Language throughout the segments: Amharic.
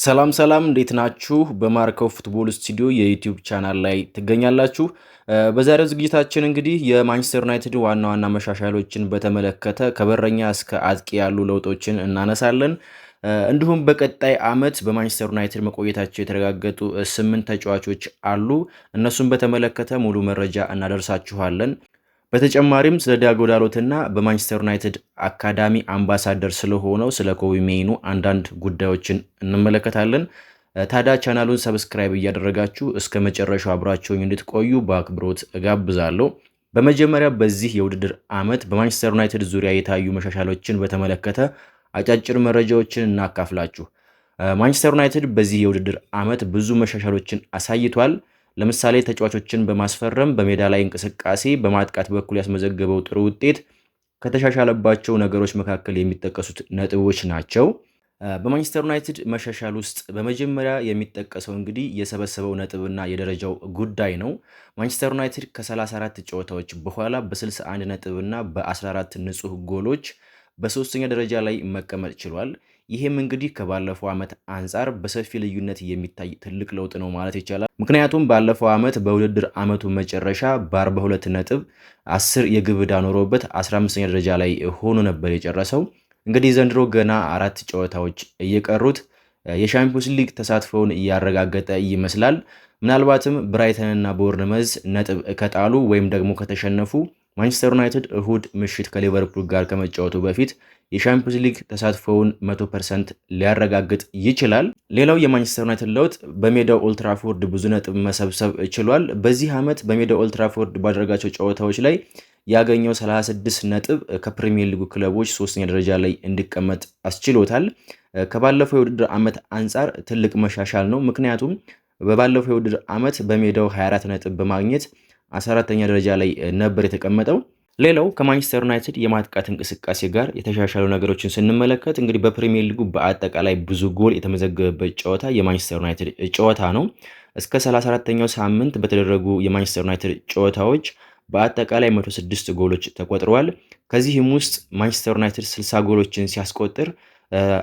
ሰላም እንዴት ናችሁ? በማርከው ፉትቦል ስቱዲዮ የዩቲዩብ ቻናል ላይ ትገኛላችሁ። በዛሬው ዝግጅታችን እንግዲህ የማንቸስተር ዩናይትድ ዋና መሻሻሎችን በተመለከተ ከበረኛ እስከ አጥቂ ያሉ ለውጦችን እናነሳለን። እንዲሁም በቀጣይ ዓመት በማንቸስተር ዩናይትድ መቆየታቸው የተረጋገጡ 8 ተጫዋቾች አሉ። እነሱን በተመለከተ ሙሉ መረጃ እናደርሳችኋለን። በተጨማሪም ስለ ዲያጎ ዳሎትና በማንቸስተር ዩናይትድ አካዳሚ አምባሳደር ስለሆነው ስለ ኮቢ ሜይኑ አንዳንድ ጉዳዮችን እንመለከታለን። ታዲያ ቻናሉን ሰብስክራይብ እያደረጋችሁ እስከ መጨረሻው አብራችሁኝ እንድትቆዩ በአክብሮት እጋብዛለሁ። በመጀመሪያ በዚህ የውድድር ዓመት በማንቸስተር ዩናይትድ ዙሪያ የታዩ መሻሻሎችን በተመለከተ አጫጭር መረጃዎችን እናካፍላችሁ። ማንቸስተር ዩናይትድ በዚህ የውድድር ዓመት ብዙ መሻሻሎችን አሳይቷል። ለምሳሌ ተጫዋቾችን በማስፈረም በሜዳ ላይ እንቅስቃሴ በማጥቃት በኩል ያስመዘገበው ጥሩ ውጤት ከተሻሻለባቸው ነገሮች መካከል የሚጠቀሱት ነጥቦች ናቸው። በማንቸስተር ዩናይትድ መሻሻል ውስጥ በመጀመሪያ የሚጠቀሰው እንግዲህ የሰበሰበው ነጥብና የደረጃው ጉዳይ ነው። ማንቸስተር ዩናይትድ ከ34 ጨዋታዎች በኋላ በ61 ነጥብና በ14 ንጹህ ጎሎች በሶስተኛ ደረጃ ላይ መቀመጥ ችሏል። ይህም እንግዲህ ከባለፈው ዓመት አንጻር በሰፊ ልዩነት የሚታይ ትልቅ ለውጥ ነው ማለት ይቻላል። ምክንያቱም ባለፈው ዓመት በውድድር ዓመቱ መጨረሻ በ42 ነጥብ 10 የግብ ዕዳ ኖሮበት 15ኛ ደረጃ ላይ ሆኖ ነበር የጨረሰው። እንግዲህ ዘንድሮ ገና 4 ጨዋታዎች እየቀሩት የሻምፒዮንስ ሊግ ተሳትፎውን እያረጋገጠ ይመስላል። ምናልባትም ብራይተንና ቦርንመዝ ነጥብ ከጣሉ ወይም ደግሞ ከተሸነፉ ማንቸስተር ዩናይትድ እሁድ ምሽት ከሊቨርፑል ጋር ከመጫወቱ በፊት የሻምፒዮንስ ሊግ ተሳትፎውን 100% ሊያረጋግጥ ይችላል። ሌላው የማንቸስተር ዩናይትድ ለውጥ በሜዳው ኦልትራፎርድ ብዙ ነጥብ መሰብሰብ ችሏል። በዚህ ዓመት በሜዳው ኦልትራፎርድ ባደረጋቸው ጨዋታዎች ላይ ያገኘው 36 ነጥብ ከፕሪሚየር ሊጉ ክለቦች 3ኛ ደረጃ ላይ እንዲቀመጥ አስችሎታል። ከባለፈው የውድድር ዓመት አንጻር ትልቅ መሻሻል ነው። ምክንያቱም በባለፈው የውድድር ዓመት በሜዳው 24 ነጥብ በማግኘት 14ኛ ደረጃ ላይ ነበር የተቀመጠው። ሌላው ከማንቸስተር ዩናይትድ የማጥቃት እንቅስቃሴ ጋር የተሻሻሉ ነገሮችን ስንመለከት እንግዲህ በፕሪሚየር ሊጉ በአጠቃላይ ብዙ ጎል የተመዘገበበት ጨዋታ የማንቸስተር ዩናይትድ ጨዋታ ነው። እስከ 34ኛው ሳምንት በተደረጉ የማንቸስተር ዩናይትድ ጨዋታዎች በአጠቃላይ 106 ጎሎች ተቆጥረዋል። ከዚህም ውስጥ ማንቸስተር ዩናይትድ 60 ጎሎችን ሲያስቆጥር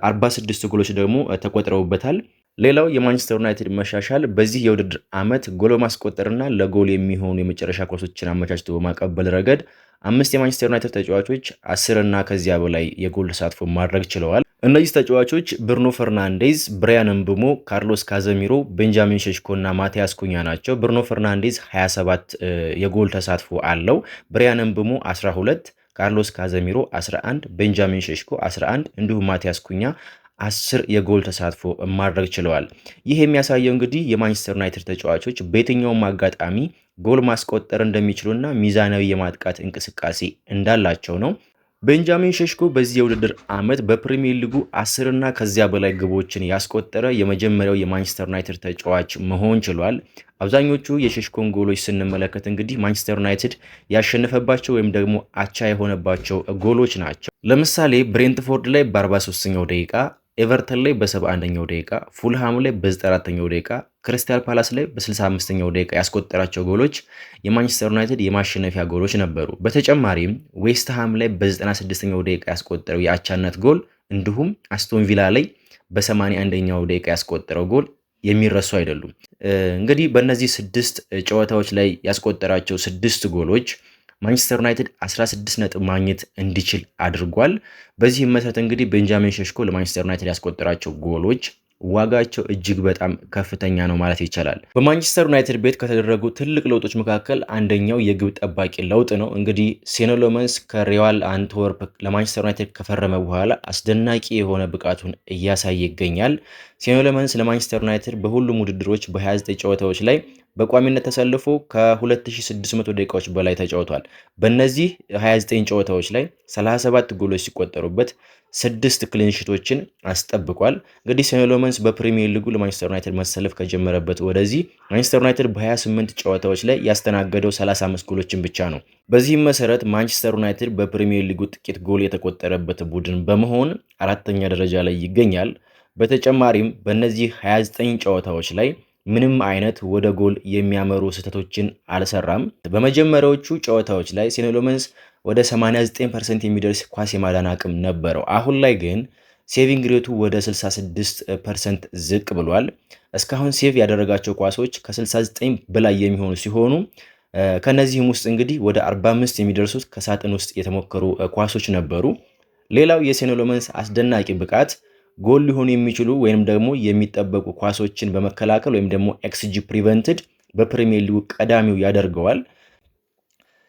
46 ጎሎች ደግሞ ተቆጥረውበታል። ሌላው የማንቸስተር ዩናይትድ መሻሻል በዚህ የውድድር ዓመት ጎል ማስቆጠርና ለጎል የሚሆኑ የመጨረሻ ኳሶችን አመቻችቶ በማቀበል ረገድ 5 የማንቸስተር ዩናይትድ ተጫዋቾች 10 እና ከዚያ በላይ የጎል ተሳትፎ ማድረግ ችለዋል። እነዚህ ተጫዋቾች ብሩኖ ፈርናንዴዝ፣ ብራያን ምቡሞ፣ ካርሎስ ካዘሚሮ፣ ቤንጃሚን ሼሽኮ እና ማቲያስ ኩኛ ናቸው። ብሩኖ ፈርናንዴዝ 27 የጎል ተሳትፎ አለው። ብራያን ምቡሞ 12፣ ካርሎስ ካዘሚሮ 11፣ ቤንጃሚን ሼሽኮ 11 እንዲሁም ማቲያስ ኩኛ 10 የጎል ተሳትፎ ማድረግ ችለዋል። ይህ የሚያሳየው እንግዲህ የማንቸስተር ዩናይትድ ተጫዋቾች በየትኛውም አጋጣሚ ጎል ማስቆጠር እንደሚችሉና ሚዛናዊ የማጥቃት እንቅስቃሴ እንዳላቸው ነው። ቤንጃሚን ሼሽኮ በዚህ የውድድር ዓመት በፕሪሚየር ሊጉ 10 እና ከዚያ በላይ ግቦችን ያስቆጠረ የመጀመሪያው የማንቸስተር ዩናይትድ ተጫዋች መሆን ችሏል። አብዛኞቹ የሼሽኮን ጎሎች ስንመለከት እንግዲህ ማንቸስተር ዩናይትድ ያሸነፈባቸው ወይም ደግሞ አቻ የሆነባቸው ጎሎች ናቸው። ለምሳሌ ብሬንትፎርድ ላይ በ43ኛው ደቂቃ፣ ኤቨርተን ላይ በ71ኛው ደቂቃ፣ ፉልሃም ላይ በ94ኛው ደቂቃ፣ ክሪስታል ፓላስ ላይ በ65ኛው ደቂቃ ያስቆጠራቸው ጎሎች የማንቸስተር ዩናይትድ የማሸነፊያ ጎሎች ነበሩ። በተጨማሪም ዌስትሃም ላይ በ96ኛው ደቂቃ ያስቆጠረው የአቻነት ጎል እንዲሁም አስቶን ቪላ ላይ በ81ኛው ደቂቃ ያስቆጠረው ጎል የሚረሱ አይደሉም። እንግዲህ በእነዚህ 6 ጨዋታዎች ላይ ያስቆጠራቸው 6 ጎሎች ማንቸስተር ዩናይትድ 16 ነጥብ ማግኘት እንዲችል አድርጓል። በዚህም መሰረት እንግዲህ ቤንጃሚን ሼሽኮ ለማንቸስተር ዩናይትድ ያስቆጠራቸው ጎሎች ዋጋቸው እጅግ በጣም ከፍተኛ ነው ማለት ይቻላል። በማንቸስተር ዩናይትድ ቤት ከተደረጉ ትልቅ ለውጦች መካከል አንደኛው የግብ ጠባቂ ለውጥ ነው። እንግዲህ ሴኖ ሎመንስ ከሪያል አንትወርፕ ለማንቸስተር ዩናይትድ ከፈረመ በኋላ አስደናቂ የሆነ ብቃቱን እያሳየ ይገኛል። ሴኖ ሎመንስ ለማንቸስተር ዩናይትድ በሁሉም ውድድሮች በ29 ጨዋታዎች ላይ በቋሚነት ተሰልፎ ከ2600 ደቂቃዎች በላይ ተጫውቷል። በእነዚህ 29 ጨዋታዎች ላይ 37 ጎሎች ሲቆጠሩበት 6 ክሊንሺቶችን አስጠብቋል። እንግዲህ ሴኖ ሎመንስ በፕሪሚየር ሊጉ ለማንቸስተር ዩናይትድ መሰለፍ ከጀመረበት ወደዚህ ማንቸስተር ዩናይትድ በ28 ጨዋታዎች ላይ ያስተናገደው 35 ጎሎችን ብቻ ነው። በዚህም መሰረት ማንቸስተር ዩናይትድ በፕሪሚየር ሊጉ ጥቂት ጎል የተቆጠረበት ቡድን በመሆን 4ኛ ደረጃ ላይ ይገኛል። በተጨማሪም በእነዚህ 29 ጨዋታዎች ላይ ምንም አይነት ወደ ጎል የሚያመሩ ስህተቶችን አልሰራም። በመጀመሪያዎቹ ጨዋታዎች ላይ ሴኖ ሎመንስ ወደ 89% የሚደርስ ኳስ የማዳን አቅም ነበረው። አሁን ላይ ግን ሴቪንግ ሬቱ ወደ 66% ዝቅ ብሏል። እስካሁን ሴቭ ያደረጋቸው ኳሶች ከ69 በላይ የሚሆኑ ሲሆኑ ከነዚህም ውስጥ እንግዲህ ወደ 45 የሚደርሱት ከሳጥን ውስጥ የተሞከሩ ኳሶች ነበሩ። ሌላው የሴኖ ሎመንስ አስደናቂ ብቃት ጎል ሊሆኑ የሚችሉ ወይም ደግሞ የሚጠበቁ ኳሶችን በመከላከል ወይም ደግሞ ኤክስጂ ፕሪቨንትድ በፕሪሚየር ሊጉ ቀዳሚው ያደርገዋል።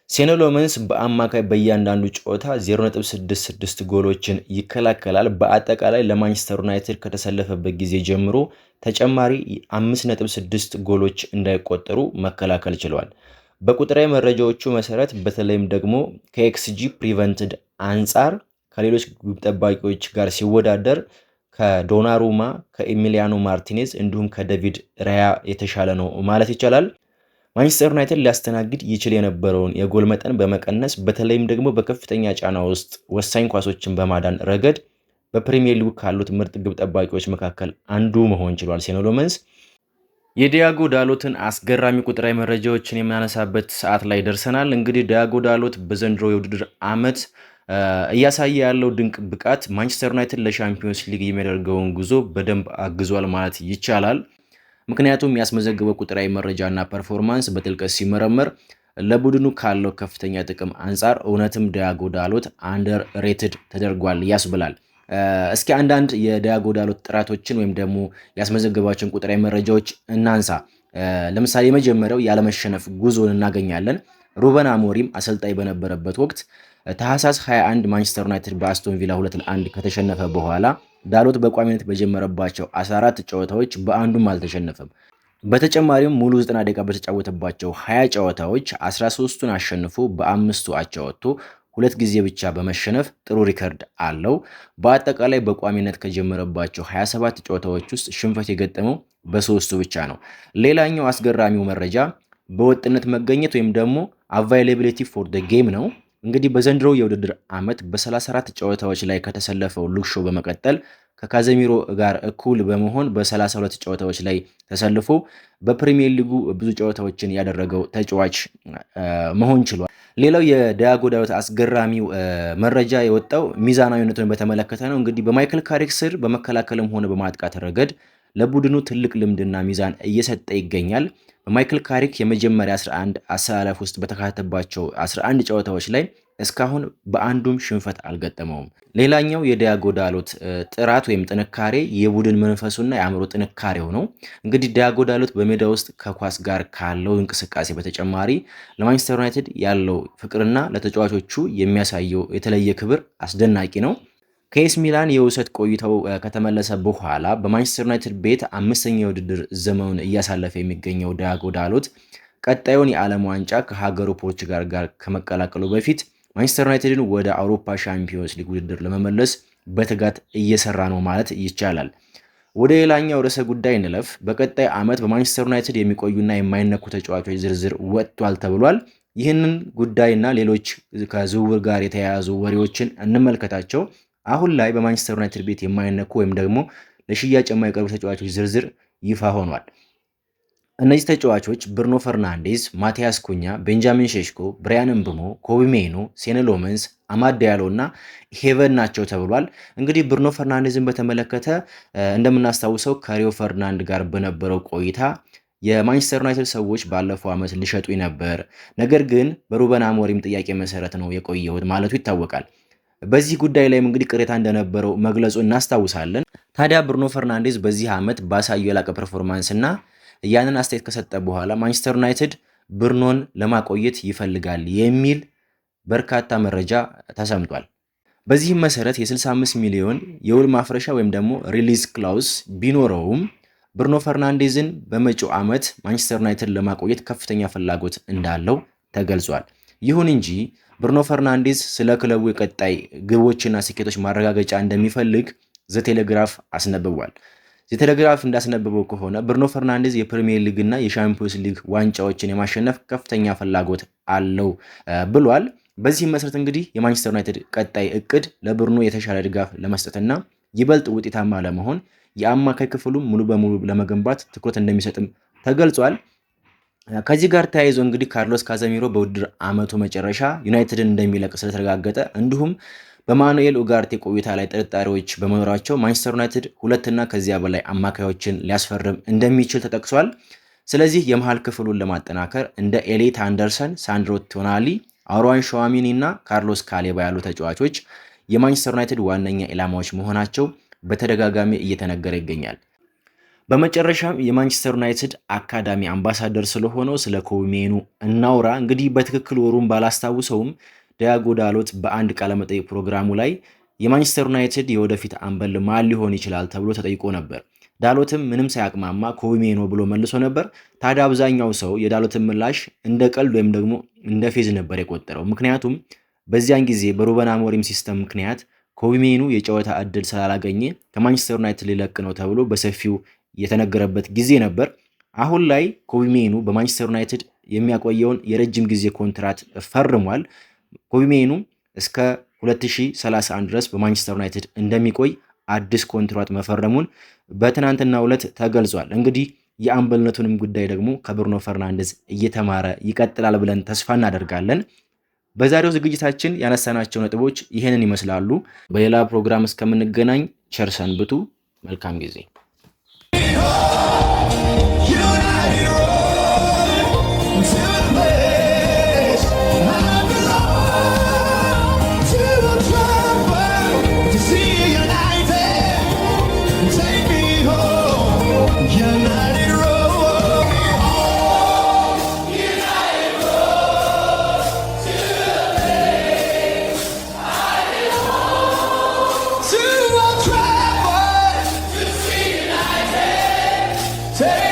ሴኖ ሎመንስ በአማካይ በእያንዳንዱ ጨዋታ 0.66 ጎሎችን ይከላከላል። በአጠቃላይ ለማንቸስተር ዩናይትድ ከተሰለፈበት ጊዜ ጀምሮ ተጨማሪ 5.6 ጎሎች እንዳይቆጠሩ መከላከል ችሏል። በቁጥራዊ መረጃዎቹ መሰረት በተለይም ደግሞ ከኤክስጂ ፕሪቨንትድ አንጻር ከሌሎች ግብ ጠባቂዎች ጋር ሲወዳደር ከዶናሩማ፣ ከኤሚሊያኖ ማርቲኔዝ እንዲሁም ከዴቪድ ራያ የተሻለ ነው ማለት ይቻላል። ማንቸስተር ዩናይትድ ሊያስተናግድ ይችል የነበረውን የጎል መጠን በመቀነስ በተለይም ደግሞ በከፍተኛ ጫና ውስጥ ወሳኝ ኳሶችን በማዳን ረገድ በፕሪሚየር ሊግ ካሉት ምርጥ ግብ ጠባቂዎች መካከል አንዱ መሆን ችሏል ሴኖ ሎመንስ። የዲያጎ ዳሎትን አስገራሚ ቁጥራዊ መረጃዎችን የምናነሳበት ሰዓት ላይ ደርሰናል። እንግዲህ ዲያጎ ዳሎት በዘንድሮ የውድድር ዓመት እያሳየ ያለው ድንቅ ብቃት ማንቸስተር ዩናይትድ ለሻምፒዮንስ ሊግ የሚያደርገውን ጉዞ በደንብ አግዟል ማለት ይቻላል። ምክንያቱም ያስመዘገበው ቁጥራዊ መረጃና ፐርፎርማንስ በጥልቀት ሲመረመር ለቡድኑ ካለው ከፍተኛ ጥቅም አንጻር እውነትም ዲያጎ ዳሎት አንደር ሬትድ ተደርጓል ያስብላል። እስኪ አንዳንድ የዲያጎ ዳሎት ጥራቶችን ወይም ደግሞ ያስመዘገባቸውን ቁጥራዊ መረጃዎች እናንሳ። ለምሳሌ የመጀመሪያው ያለመሸነፍ ጉዞን እናገኛለን። ሩበን አሞሪም አሰልጣኝ በነበረበት ወቅት ታህሳስ 21 ማንቸስተር ዩናይትድ በአስቶን ቪላ 2-1 ከተሸነፈ በኋላ ዳሎት በቋሚነት በጀመረባቸው 14 ጨዋታዎች በአንዱም አልተሸነፈም። በተጨማሪም ሙሉ 90 ደቂቃ በተጫወተባቸው 20 ጨዋታዎች 13ቱን አሸንፎ በአምስቱ አቻ ወጥቶ 2 ጊዜ ብቻ በመሸነፍ ጥሩ ሪከርድ አለው። በአጠቃላይ በቋሚነት ከጀመረባቸው 27 ጨዋታዎች ውስጥ ሽንፈት የገጠመው በ3ቱ ብቻ ነው። ሌላኛው አስገራሚው መረጃ በወጥነት መገኘት ወይም ደግሞ አቫይላቢሊቲ ፎር ደ ጌም ነው። እንግዲህ በዘንድሮ የውድድር ዓመት በ34 ጨዋታዎች ላይ ከተሰለፈው ሉክ ሾው በመቀጠል ከካዘሚሮ ጋር እኩል በመሆን በ32 ጨዋታዎች ላይ ተሰልፎ በፕሪሚየር ሊጉ ብዙ ጨዋታዎችን ያደረገው ተጫዋች መሆን ችሏል። ሌላው የዲያጎ ዳሎት አስገራሚው መረጃ የወጣው ሚዛናዊነቱን በተመለከተ ነው። እንግዲህ በማይክል ካሪክ ስር በመከላከልም ሆነ በማጥቃት ረገድ ለቡድኑ ትልቅ ልምድና ሚዛን እየሰጠ ይገኛል። በማይክል ካሪክ የመጀመሪያ 11 አሰላለፍ ውስጥ በተካተተባቸው 11 ጨዋታዎች ላይ እስካሁን በአንዱም ሽንፈት አልገጠመውም። ሌላኛው የዲያጎ ዳሎት ጥራት ወይም ጥንካሬ የቡድን መንፈሱና የአእምሮ ጥንካሬው ነው። እንግዲህ ዲያጎ ዳሎት በሜዳ ውስጥ ከኳስ ጋር ካለው እንቅስቃሴ በተጨማሪ ለማንቸስተር ዩናይትድ ያለው ፍቅርና ለተጫዋቾቹ የሚያሳየው የተለየ ክብር አስደናቂ ነው። ከኤስ ሚላን የውሰት ቆይታው ከተመለሰ በኋላ በማንቸስተር ዩናይትድ ቤት 5ኛ የውድድር ዘመኑን እያሳለፈ የሚገኘው ዲያጎ ዳሎት ቀጣዩን የዓለም ዋንጫ ከሀገሩ ፖርቹጋል ጋር ከመቀላቀሉ በፊት ማንቸስተር ዩናይትድን ወደ አውሮፓ ሻምፒዮንስ ሊግ ውድድር ለመመለስ በትጋት እየሰራ ነው ማለት ይቻላል። ወደ ሌላኛው ርዕሰ ጉዳይ እንለፍ። በቀጣይ ዓመት በማንቸስተር ዩናይትድ የሚቆዩና የማይነኩ ተጫዋቾች ዝርዝር ወጥቷል ተብሏል። ይህንን ጉዳይና ሌሎች ከዝውውር ጋር የተያያዙ ወሬዎችን እንመልከታቸው። አሁን ላይ በማንቸስተር ዩናይትድ ቤት የማይነኩ ወይም ደግሞ ለሽያጭ የማይቀርቡ ተጫዋቾች ዝርዝር ይፋ ሆኗል። እነዚህ ተጫዋቾች ብሩኖ ፈርናንዴዝ፣ ማቲያስ ኩኛ፣ ቤንጃሚን ሼሽኮ፣ ብራያን ምብሞ፣ ኮቢ ሜይኖ፣ ሴነ ሎመንስ፣ አማድ ዲያሎ እና ሄቨን ናቸው ተብሏል። እንግዲህ ብሩኖ ፈርናንዴዝን በተመለከተ እንደምናስታውሰው ከሪዮ ፈርናንድ ጋር በነበረው ቆይታ የማንቸስተር ዩናይትድ ሰዎች ባለፈው ዓመት ሊሸጡ ነበር፣ ነገር ግን በሩበን አሞሪም ጥያቄ መሰረት ነው የቆየሁት ማለቱ ይታወቃል። በዚህ ጉዳይ ላይም እንግዲህ ቅሬታ እንደነበረው መግለጹ እናስታውሳለን። ታዲያ ብሩኖ ፈርናንዴዝ በዚህ ዓመት ባሳየው የላቀ ፐርፎርማንስ እና ያንን አስተያየት ከሰጠ በኋላ ማንቸስተር ዩናይትድ ብሩኖን ለማቆየት ይፈልጋል የሚል በርካታ መረጃ ተሰምቷል። በዚህም መሰረት የ65 ሚሊዮን የውል ማፍረሻ ወይም ደግሞ ሪሊዝ ክላውስ ቢኖረውም ብሩኖ ፈርናንዴዝን በመጪው ዓመት ማንቸስተር ዩናይትድ ለማቆየት ከፍተኛ ፍላጎት እንዳለው ተገልጿል። ይሁን እንጂ ብሩኖ ፈርናንዴዝ ስለ ክለቡ የቀጣይ ግቦችና ስኬቶች ማረጋገጫ እንደሚፈልግ ዘቴሌግራፍ አስነብቧል። ዘቴሌግራፍ እንዳስነብበው ከሆነ ብሩኖ ፈርናንዴዝ የፕሪሚየር ሊግ እና የሻምፒዮንስ ሊግ ዋንጫዎችን የማሸነፍ ከፍተኛ ፍላጎት አለው ብሏል። በዚህም መሰረት እንግዲህ የማንቸስተር ዩናይትድ ቀጣይ እቅድ ለብሩኖ የተሻለ ድጋፍ ለመስጠትና ይበልጥ ውጤታማ ለመሆን የአማካይ ክፍሉም ሙሉ በሙሉ ለመገንባት ትኩረት እንደሚሰጥም ተገልጿል። ከዚህ ጋር ተያይዞ እንግዲህ ካርሎስ ካዘሚሮ በውድድር ዓመቱ መጨረሻ ዩናይትድን እንደሚለቅ ስለተረጋገጠ እንዲሁም በማኑኤል ኡጋርቴ ቆይታ ላይ ጥርጣሬዎች በመኖራቸው ማንቸስተር ዩናይትድ ሁለትና ከዚያ በላይ አማካዮችን ሊያስፈርም እንደሚችል ተጠቅሷል። ስለዚህ የመሃል ክፍሉን ለማጠናከር እንደ ኤሌት አንደርሰን፣ ሳንድሮ ቶናሊ፣ አሮዋን ሸዋሚኒ እና ካርሎስ ካሌባ ያሉ ተጫዋቾች የማንቸስተር ዩናይትድ ዋነኛ ኢላማዎች መሆናቸው በተደጋጋሚ እየተነገረ ይገኛል። በመጨረሻም የማንቸስተር ዩናይትድ አካዳሚ አምባሳደር ስለሆነው ስለ ኮቢ ሜኑ እናውራ። እንግዲህ በትክክል ወሩን ባላስታውሰውም ዲያጎ ዳሎት በአንድ ቃለመጠይቅ ፕሮግራሙ ላይ የማንቸስተር ዩናይትድ የወደፊት አምበል ማን ሊሆን ይችላል ተብሎ ተጠይቆ ነበር። ዳሎትም ምንም ሳያቅማማ ኮቢ ሜኑ ብሎ መልሶ ነበር። ታዲያ አብዛኛው ሰው የዳሎትን ምላሽ እንደ ቀልድ ወይም ደግሞ እንደ ፌዝ ነበር የቆጠረው። ምክንያቱም በዚያን ጊዜ በሩበን አሞሪም ሲስተም ምክንያት ኮቢ ሜኑ የጨዋታ እድል ስላላገኘ ከማንቸስተር ዩናይትድ ሊለቅ ነው ተብሎ በሰፊው የተነገረበት ጊዜ ነበር። አሁን ላይ ኮቢ ሜኑ በማንቸስተር ዩናይትድ የሚያቆየውን የረጅም ጊዜ ኮንትራት ፈርሟል። ኮቢ ሜኑ እስከ 2031 ድረስ በማንቸስተር ዩናይትድ እንደሚቆይ አዲስ ኮንትራት መፈረሙን በትናንትናው ዕለት ተገልጿል። እንግዲህ የአምበልነቱንም ጉዳይ ደግሞ ከብሩኖ ፈርናንዴዝ እየተማረ ይቀጥላል ብለን ተስፋ እናደርጋለን። በዛሬው ዝግጅታችን ያነሳናቸው ነጥቦች ይህንን ይመስላሉ። በሌላ ፕሮግራም እስከምንገናኝ ቸር ሰንብቱ። መልካም ጊዜ። Take